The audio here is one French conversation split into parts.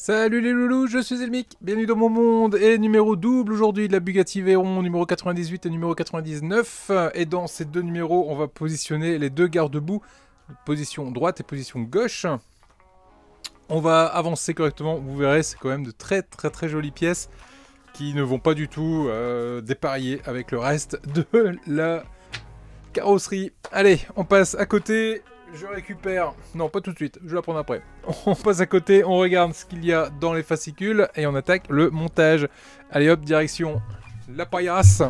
Salut les loulous, je suis Elmic, bienvenue dans mon monde et numéro double aujourd'hui de la Bugatti Veyron numéro 98 et numéro 99. Et dans ces deux numéros, on va positionner les deux garde-boue, position droite et position gauche. On va avancer correctement, vous verrez, c'est quand même de très jolies pièces qui ne vont pas du tout dépareiller avec le reste de la carrosserie. Allez, on passe à côté. Je récupère... Non, pas tout de suite, je vais la prendre après. On passe à côté, on regarde ce qu'il y a dans les fascicules et on attaque le montage. Allez hop, direction la paillasse.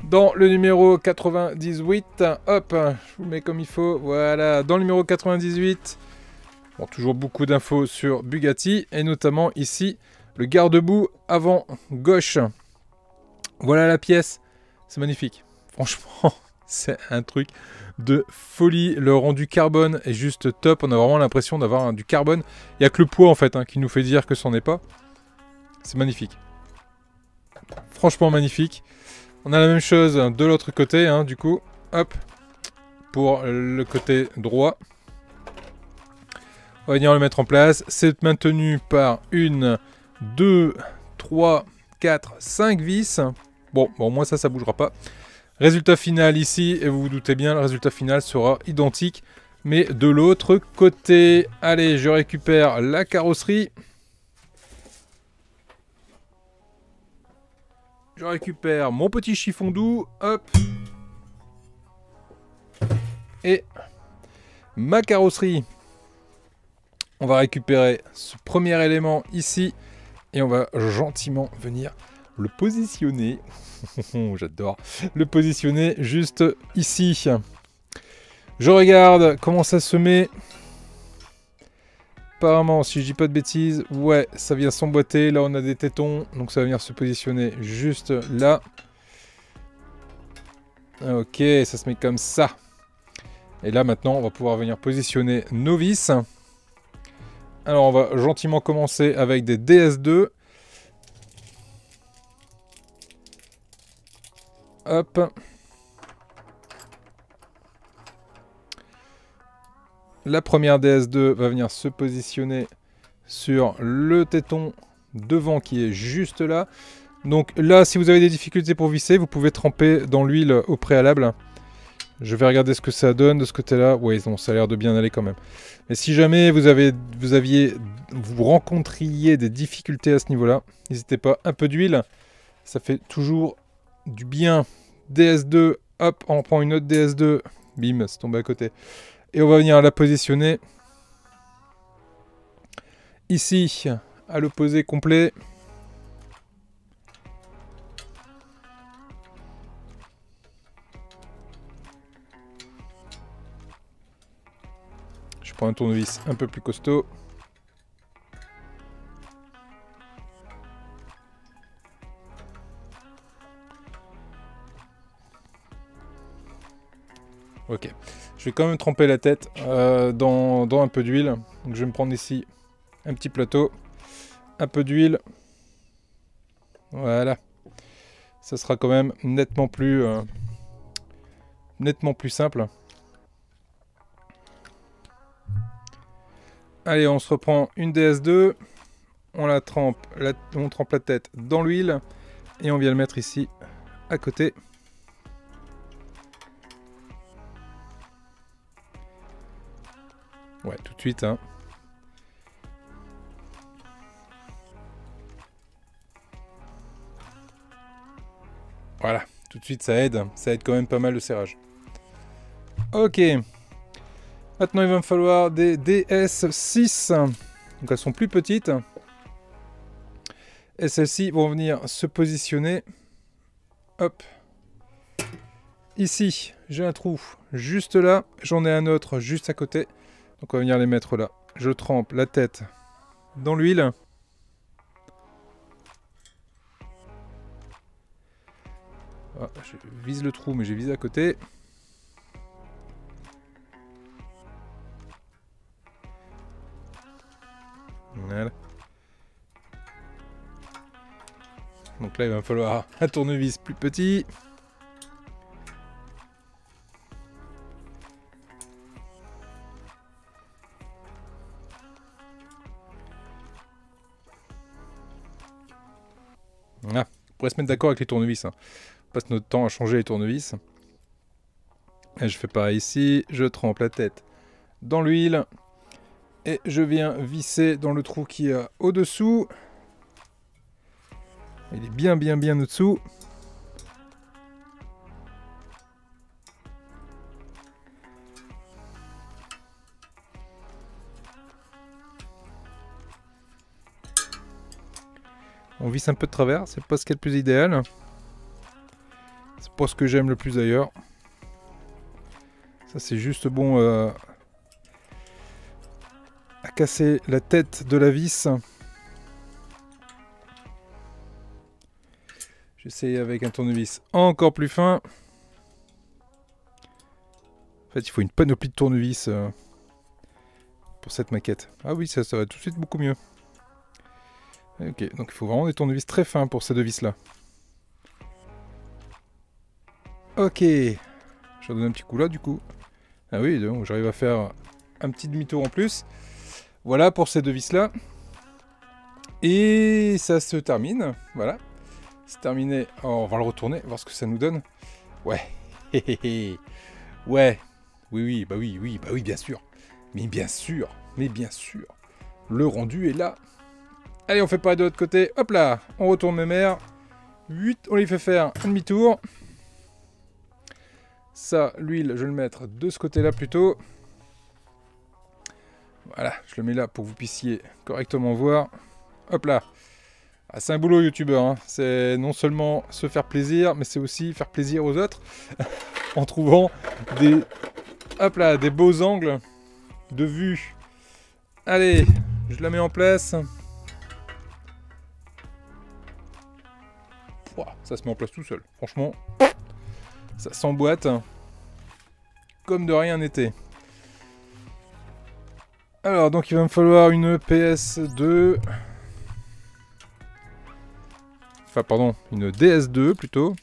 Dans le numéro 98, hop, je vous le mets comme il faut. Voilà, dans le numéro 98, bon, toujours beaucoup d'infos sur Bugatti et notamment ici, le garde-boue avant gauche. Voilà la pièce, c'est magnifique. Franchement, c'est un truc de folie. Le rendu carbone est juste top. On a vraiment l'impression d'avoir du carbone. Il n'y a que le poids en fait qui nous fait dire que c'en est pas. C'est magnifique. Franchement magnifique. On a la même chose de l'autre côté, du coup. Hop. Pour le côté droit. On va venir le mettre en place. C'est maintenu par une, 2, 3, 4, 5 vis. Bon, au moins ça bougera pas. Résultat final ici, et vous vous doutez bien, le résultat final sera identique, mais de l'autre côté. Allez, je récupère la carrosserie. Je récupère mon petit chiffon doux, hop. Et ma carrosserie. On va récupérer ce premier élément ici, et on va gentiment venir le positionner. J'adore le positionner juste ici. Je regarde comment ça se met. Apparemment, si je dis pas de bêtises, ouais, ça vient s'emboîter. Là, on a des tétons, donc ça va venir se positionner juste là. Ok, ça se met comme ça. Et là, maintenant, on va pouvoir venir positionner nos vis. Alors, on va gentiment commencer avec des DS2. Hop. La première DS2 va venir se positionner sur le téton devant qui est juste là. Donc là, si vous avez des difficultés pour visser, vous pouvez tremper dans l'huile au préalable. Je vais regarder ce que ça donne de ce côté-là. Oui, bon, ça a l'air de bien aller quand même. Mais si jamais vous rencontriez des difficultés à ce niveau-là, n'hésitez pas, un peu d'huile, ça fait toujours du bien. DS2, hop, on prend une autre DS2, bim, c'est tombé à côté. Et on va venir la positionner ici, à l'opposé complet. Je prends un tournevis un peu plus costaud. Ok, je vais quand même tremper la tête dans un peu d'huile. Donc je vais me prendre ici un petit plateau, un peu d'huile. Voilà. Ça sera quand même nettement plus simple. Allez, on se reprend une DS2. On trempe la tête dans l'huile. Et on vient le mettre ici, à côté. Ouais, tout de suite, Voilà, tout de suite ça aide quand même pas mal le serrage. Ok. Maintenant il va me falloir des DS6. Donc elles sont plus petites. Et celles-ci vont venir se positionner. Hop. Ici, j'ai un trou juste là. J'en ai un autre juste à côté. Donc on va venir les mettre là. Je trempe la tête dans l'huile. Ah, je vise le trou, mais j'ai visé à côté. Voilà. Donc là, il va me falloir un tournevis plus petit. Ah, on pourrait se mettre d'accord avec les tournevis. Hein. On passe notre temps à changer les tournevis. Et je fais pareil ici. Je trempe la tête dans l'huile. Et je viens visser dans le trou qui est au-dessous. Il est bien au-dessous. On visse un peu de travers, c'est pas ce qu'il y a de plus idéal. C'est pas ce que j'aime le plus d'ailleurs. Ça c'est juste bon à casser la tête de la vis. J'essaye avec un tournevis encore plus fin. En fait il faut une panoplie de tournevis pour cette maquette. Ah oui, ça va tout de suite beaucoup mieux. Ok, donc il faut vraiment des tournevis très fins pour ces deux vis là. Ok, je vais donner un petit coup là du coup. Ah oui, donc j'arrive à faire un petit demi-tour en plus. Voilà pour ces deux vis là. Et ça se termine, voilà. C'est terminé. Oh, on va le retourner, voir ce que ça nous donne. Ouais, ouais, oui, bah oui, bien sûr. Mais bien sûr. Le rendu est là. Allez, on fait pareil de l'autre côté. Hop là, on retourne mes mères. 8, on les fait faire un demi-tour. Ça, l'huile, je vais le mettre de ce côté-là plutôt. Voilà, je le mets là pour que vous puissiez correctement voir. Hop là. Ah, c'est un boulot youtubeur. Hein. C'est non seulement se faire plaisir, mais c'est aussi faire plaisir aux autres. En trouvant des... Hop là, des beaux angles de vue. Allez, je la mets en place. Ça se met en place tout seul. Franchement, ça s'emboîte comme de rien n'était. Alors, donc il va me falloir une PS2. Enfin, pardon, une DS2 plutôt.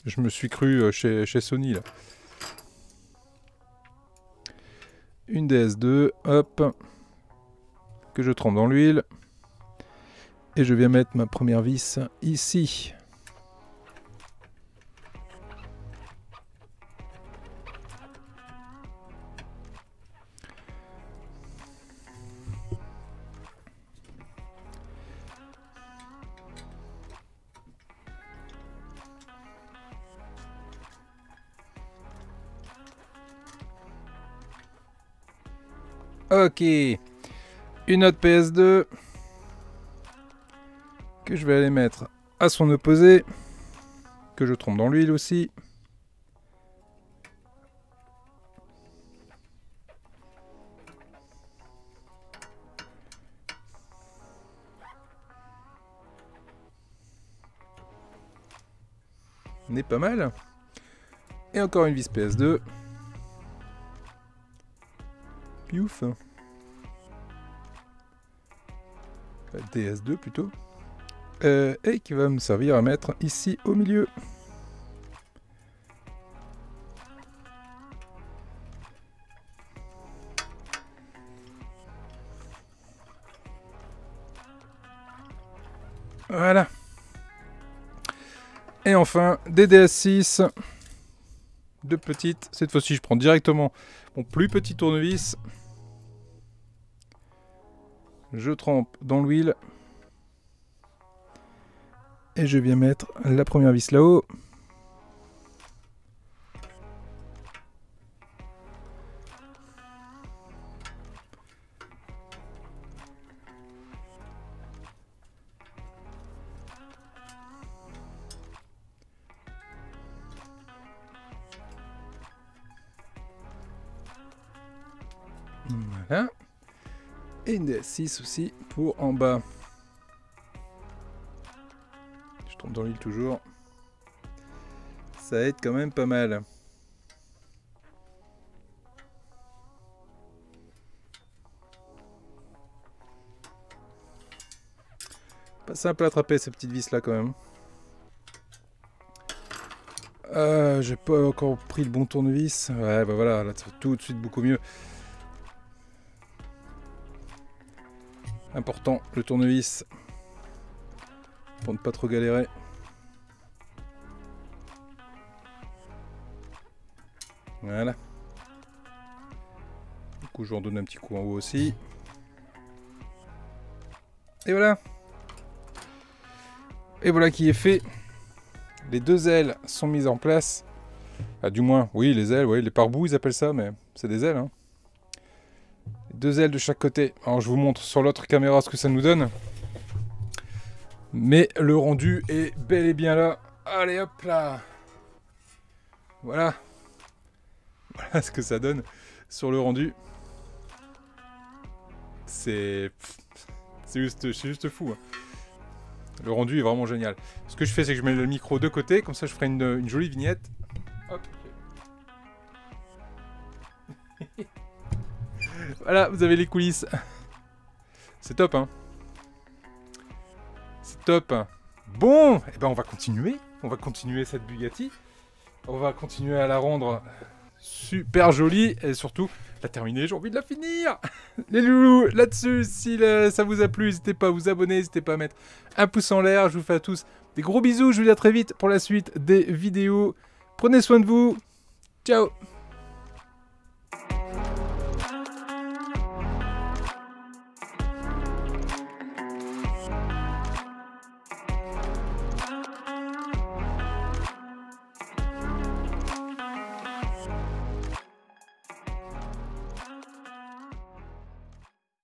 Je me suis cru chez Sony là. Une DS2, hop. Que je trempe dans l'huile. Et je viens mettre ma première vis ici. Ok. Une autre PS2. Que je vais aller mettre à son opposé. Que je trempe dans l'huile aussi. N'est pas mal. Et encore une vis PS2. Piouf. DS2 plutôt. Et qui va me servir à mettre ici au milieu. Voilà. Et enfin, des DS6. Deux petites. Cette fois-ci, je prends directement mon plus petit tournevis. Je trempe dans l'huile. Et je viens mettre la première vis là-haut. Voilà. Et une DS6 aussi pour en bas. Je tombe dans l'huile toujours. Ça aide quand même pas mal. Pas simple à attraper ces petites vis là quand même. J'ai pas encore pris le bon tournevis. Ouais, bah voilà, là c'est tout de suite beaucoup mieux. Important, le tournevis. pour ne pas trop galérer. Voilà. Du coup, je vais en donner un petit coup en haut aussi. Et voilà. Et voilà qui est fait. Les deux ailes sont mises en place. Ah, du moins, oui, les ailes, oui, les pare-boues, ils appellent ça, mais c'est des ailes. Hein. Deux ailes de chaque côté. Alors, je vous montre sur l'autre caméra ce que ça nous donne. Mais le rendu est bel et bien là. Allez, hop là. Voilà. Voilà ce que ça donne sur le rendu. C'est juste fou. Hein. Le rendu est vraiment génial. Ce que je fais, c'est que je mets le micro de côté. Comme ça, je ferai une jolie vignette. Hop. Voilà, vous avez les coulisses. C'est top, hein. C'est top. Bon, et ben on va continuer. On va continuer cette Bugatti. On va continuer à la rendre super jolie. Et surtout, la terminer. J'ai envie de la finir. Les loulous, là-dessus, si ça vous a plu, n'hésitez pas à vous abonner. N'hésitez pas à mettre un pouce en l'air. Je vous fais à tous des gros bisous. Je vous dis à très vite pour la suite des vidéos. Prenez soin de vous. Ciao.